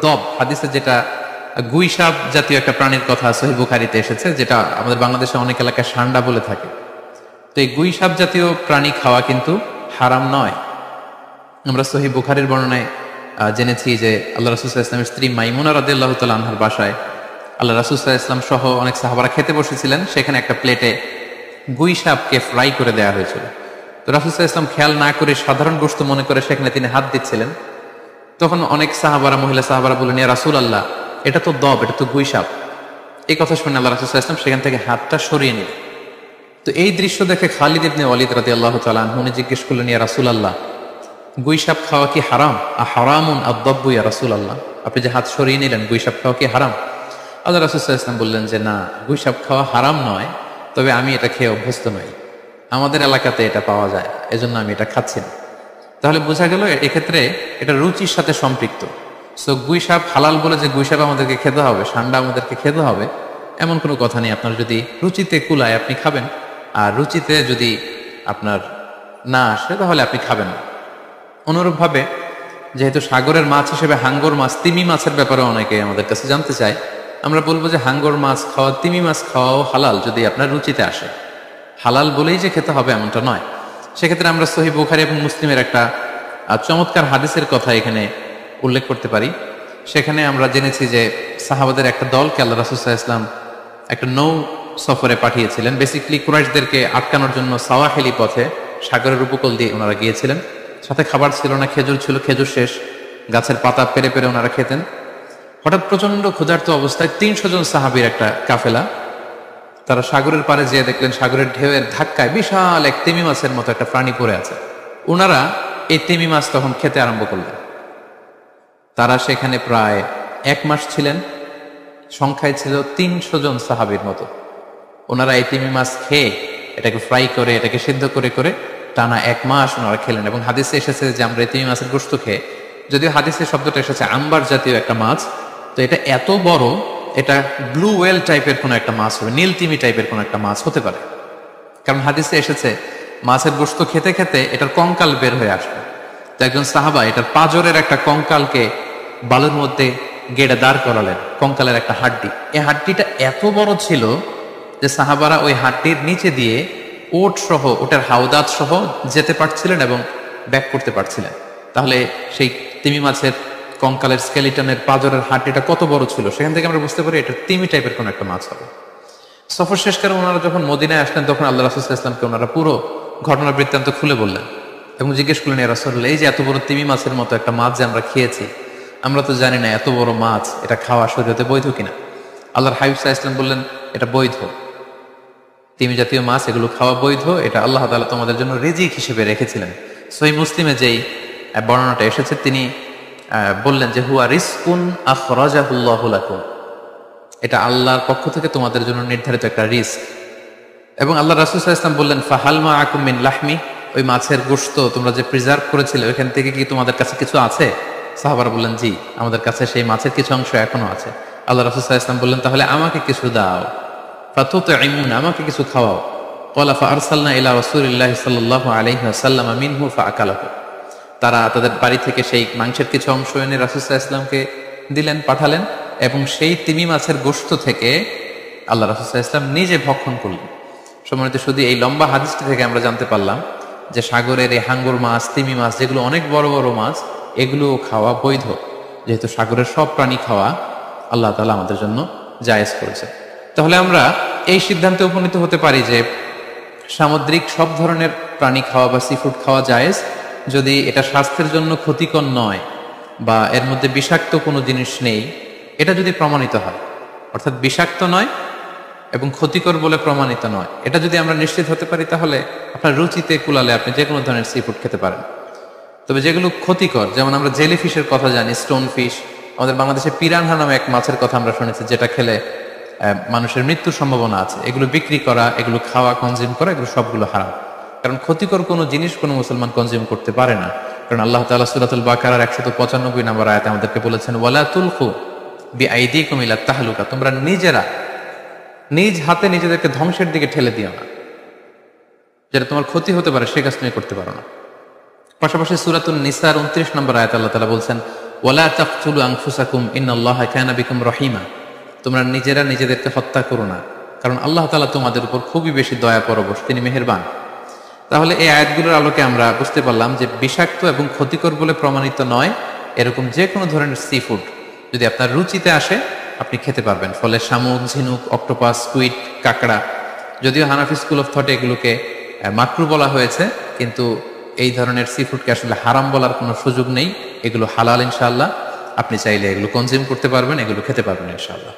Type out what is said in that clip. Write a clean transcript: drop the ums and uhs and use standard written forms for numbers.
দব হাদিসে যেটা গুইসাপ জাতীয় একটা প্রাণীর কথা সহিহ বুখারীতে এসেছে, যেটা আমাদের বাংলাদেশে অনেক এলাকায় সান্ডা বলে থাকে। তো এই গুইসাপ জাতীয় প্রাণী খাওয়া কিন্তু হারাম নয়। আমরা সহিহ বুখারীর বর্ণনায় জেনেছি যে আল্লাহ রাসূল সাল্লাল্লাহু আলাইহি ওয়াসাল্লামের স্ত্রী মাইমুনা রাদিয়াল্লাহু তাআলা আনহার বাসায় আল্লাহ রাসূল সাল্লাল্লাহু আলাইহি ওয়াসাল্লাম সহ অনেক সাহাবারা খেতে বসেছিলেন। সেখানে একটা প্লেটে গুইসাপকে ফ্রাই করে দেওয়া হয়েছিল। তো রাসূল সাল্লাল্লাহু আলাইহি ওয়াসাল্লাম খেয়াল না করে সাধারণ গোশত মনে করে সেখানে তিনি হাত দিচ্ছিলেন। তখন অনেক সাহাবারা, মহিলা সাহাবারা বললেন, ইয়া রাসূলুল্লাহ, এটা তো দব, এটা তো গুইসাপ। এই কথা শুনে আল্লাহ রাসূল সাল্লাল্লাহু আলাইহি ওয়াসাল্লাম সেখান থেকে হাতটা সরিয়ে নিলেন। তো এই দৃশ্য দেখে খালিদ ইবনে ওয়ালিদ রাদিয়াল্লাহু তাআলা আনহু জিজ্ঞেস করলেন, ইয়া রাসূলুল্লাহ, গুইসাপ খাওয়া কি হারাম? হারামুন আদ-দাব্বু ইয়া রাসূলুল্লাহ, আপনি যে হাত সরিয়ে নিলেন, গুইসাপ খাওয়া কি হারাম? আল্লাহ রাসূল সাল্লাল্লাহু আলাইহি ওয়াসাল্লাম বললেন যে না, গুইসাপ খাওয়া হারাম নয়, তবে আমি এটা খেয়ে অভ্যস্ত নই, আমাদের এলাকাতে এটা পাওয়া যায়, এজন্য আমি এটা খাচ্ছি না। তাহলে বোঝা গেল এক্ষেত্রে এটা রুচির সাথে সম্পৃক্ত। সো গুইসাপ হালাল বলে যে গুইসাপ আমাদেরকে খেতে হবে, সান্ডা আমাদেরকে খেতে হবে, এমন কোনো কথা নেই। আপনার যদি রুচিতে কুলায় আপনি খাবেন, আর রুচিতে যদি আপনার না আসে তাহলে আপনি খাবেন না। অনুরূপভাবে যেহেতু সাগরের মাছ হিসেবে হাঙ্গর মাছ, তিমি মাছের ব্যাপারে অনেকে আমাদের কাছে জানতে চায়, আমরা বলবো যে হাঙ্গর মাছ খাওয়া, তিমি মাছ খাওয়াও হালাল যদি আপনার রুচিতে আসে। হালাল বলেই যে খেতে হবে এমনটা নয়। সেক্ষেত্রে আমরা সহিহ বুখারী এবং মুসলিমের একটা চমৎকার হাদিসের কথা এখানে উল্লেখ করতে পারি। সেখানে আমরা জেনেছি যে সাহাবাদের একটা দলকে আল্লাহ রাসূল সাল্লাল্লাহু আলাইহি ওয়াসাল্লাম একটা নৌ সফরে পাঠিয়েছিলেন। বেসিক্যালি কুরাইশদেরকে আটকানোর জন্য সাওয়াহিলি পথে সাগরের উপকূল দিয়ে ওনারা গিয়েছিলেন। সাথে খাবার ছিল না, খেজুর ছিল, খেজুর শেষ, গাছের পাতা পেরে পেরে ওনারা খেতেন। হঠাৎ প্রচন্ড ক্ষুধার্ত অবস্থায় ৩০০ জন সাহাবীর একটা কাফেলা, তারা সাগরের পাড়ে যেয়ে দেখলেন সাগরের ঢেউয়ের ধাক্কায় বিশাল এক তিমি মাছের মতো একটা প্রাণী পড়ে আছে। ওনারা এই তিমি মাছ তখন খেতে আরম্ভ করলেন। তারা সেখানে প্রায় ১ মাস ছিলেন, সংখ্যায় ছিল ৩০০ জন সাহাবীর মতো। ওনারা এই তিমি মাছ খেয়ে এটাকে ফ্রাই করে, এটাকে সিদ্ধ করে করে টানা ১ মাস ওনারা খেলেন। এবং হাদিসে এসেছে যে আমরা এই তিমি মাছের গোশত খেয়ে, যদিও হাদিসের শব্দটা এসেছে আম্বার জাতীয় একটা মাছ, তো এটা এত বড়, এটা ব্লু ওয়েল টাইপের কোনো একটা মাছ হবে, নীল তিমি টাইপের কোনো একটা মাছ হতে পারে। কারণ হাদিসে এসেছে মাছের গোশত খেতে খেতে এটার কঙ্কাল বের হয়ে আসবে। তো একজন সাহাবা এটার পাঁজরের একটা কঙ্কালকে বালুর মধ্যে গেড়ে দাঁড় করালেন, কঙ্কালের একটা হাড্ডি। এই হাড্ডিটা এত বড় ছিল যে সাহাবারা ওই হাড্ডির নিচে দিয়ে ওট সহ, ওটার হাওদাত সহ যেতে পারছিলেন এবং ব্যাক করতে পারছিলেন। তাহলে সেই তিমি মাছের কঙ্কালের স্কেলিটনের পাঁজরের হাড্ডিটা কত বড় ছিল, সেখান থেকে আমরা বুঝতে পারি এটা তিমি টাইপের কোন একটা মাছ হবে। সফর শেষ করে ওনারা যখন মদিনায় আসলেন, তখন আল্লাহ রাসূল সাল্লাল্লাহু আলাইহি ওয়াসাল্লামকে ওনারা পুরো ঘটনা বৃত্তান্ত খুলে বললেন এবং জিজ্ঞেস করলেন, ইয়া রাসূলুল্লাহ, এই যে এত বড় তিমি মাছের মতো একটা মাছ যে আমরা খেয়েছি, আমরা তো জানি না এত বড় মাছ এটা খাওয়া শরীয়তে বৈধ কিনা। আল্লাহর হাবিব সাল্লাল্লাহু আলাইহি ওয়াসাল্লাম বললেন, এটা বৈধ, তিমি জাতীয় মাছ এগুলো খাওয়া বৈধ, এটা আল্লাহ তাআলা তোমাদের জন্য রিজিক হিসেবে রেখেছিলেন। সহিহ মুসলিমে যেই বর্ণনাটা এসেছে, তিনি বললেন যে হুয়া রিজকুন আখরাজাহুল্লাহু লাকুম, এটা আল্লাহর পক্ষ থেকে তোমাদের জন্য নির্ধারিত একটা রিস্ক। এবং আল্লাহ রাসূল সাল্লাল্লাহু আলাইহি ওয়াসাল্লাম বললেন, ফাহাল মাআকুম মিন লাহমি, ওই মাছের গোশত তোমরা যে প্রিজার্ভ করেছিলে ওইখান থেকে কি তোমাদের কাছে কিছু আছে? সাহাবারা বললেন, জি, আমাদের কাছে সেই মাছের কিছু অংশ এখনো আছে। আল্লাহ রাসূল সাল্লাল্লাহু আলাইহি ওয়াসাল্লাম বললেন, তাহলে আমাকে কিছু দাও, ফাতুতঈমুন, আমাকে কিছু খাওয়াও। ক্বালা ফাআরসালনা ইলা রাসূলিল্লাহি সাল্লাল্লাহু আলাইহি ওয়াসাল্লাম মিনহু ফাআকালাহু, তারা তাদের বাড়ি থেকে সেই মাংসের কিছু অংশ এনে রাসূল সাল্লাল্লাহু আলাইহি ওয়াসাল্লামকে দিলেন, পাঠালেন, এবং সেই তিমি মাছের গোশত থেকে আল্লাহ রাসূল সাল্লাল্লাহু আলাইহি ওয়াসাল্লাম নিজে ভক্ষণ করলেন। সম্মানিত, শুধু এই লম্বা হাদিসটি থেকে আমরা জানতে পারলাম যে সাগরের এই হাঙ্গর মাছ, তিমি মাছ, যেগুলো অনেক বড় বড় মাছ, এগুলো খাওয়া বৈধ, যেহেতু সাগরের সব প্রাণী খাওয়া আল্লাহ তাআলা আমাদের জন্য জায়েজ করেছে। তাহলে আমরা এই সিদ্ধান্তে উপনীত হতে পারি যে সামুদ্রিক সব ধরনের প্রাণী খাওয়া বা সি ফুড খাওয়া জায়েজ, যদি এটা স্বাস্থ্যের জন্য ক্ষতিকর নয় বা এর মধ্যে বিষাক্ত কোনো জিনিস নেই, এটা যদি প্রমাণিত হয়, অর্থাৎ বিষাক্ত নয় এবং ক্ষতিকর বলে প্রমাণিত নয়, এটা যদি আমরা নিশ্চিত হতে পারি, তাহলে আপনার রুচিতে কুলালে আপনি যে কোনো ধরনের সি ফুড খেতে পারেন। তবে যেগুলো ক্ষতিকর, যেমন আমরা জেলি ফিশের কথা জানি, স্টোন ফিশ, আমাদের বাংলাদেশে পিরানহা নামে এক মাছের কথা আমরা শুনেছি, যেটা খেলে মানুষের মৃত্যুর সম্ভাবনা আছে, এগুলো বিক্রি করা, এগুলো খাওয়া, কনজিউম করা, এগুলো সবগুলো হারাম। কারণ ক্ষতিকর কোনো জিনিস কোনো মুসলমান কনজিউম করতে পারে না। কারণ আল্লাহ তাআলা সূরাতুল বাকারার 195 নম্বর আয়াতে আমাদেরকে বলেছেন, ওয়ালা তুলকু বিআইদিকুম ইলা তাহলুকা, তোমরা নিজেরা নিজ হাতে নিজেদেরকে ধ্বংসের দিকে ঠেলে দিও না, যেটা তোমার ক্ষতি হতে পারে সে কাজ তুমি করতে পারো না। পাশাপাশি সূরাতুন নিসার 29 নম্বর আয়াতে আল্লাহ তাআলা বলছেন, ওয়ালা তাকতুলু আনফুসাকুম ইন্নাল্লাহা কানা বিকুম রহিমা, তোমরা নিজেরা নিজেদেরকে হত্যা করো না, কারণ আল্লাহ তাআলা তোমাদের উপর খুবই বেশি দয়া পরবশ, তিনি মেহেরবান। তাহলে এই আয়াতগুলোর আলোকে আমরা বুঝতে পারলাম যে বিষাক্ত এবং ক্ষতিকর বলে প্রমাণিত নয় এরকম যে কোনো ধরনের সি ফুড যদি আপনার রুচিতে আসে আপনি খেতে পারবেন। ফলে শামুক, ঝিনুক, অক্টোপাস, স্কুইড, কাঁকড়া, যদিও হানাফি স্কুল অফ থটে এগুলোকে মাকরু বলা হয়েছে, কিন্তু এই ধরনের সি ফুডকে আসলে হারাম বলার কোনো সুযোগ নেই। এগুলো হালাল ইনশাআল্লাহ, আপনি চাইলে এগুলো কনজিউম করতে পারবেন, এগুলো খেতে পারবেন ইনশাআল্লাহ।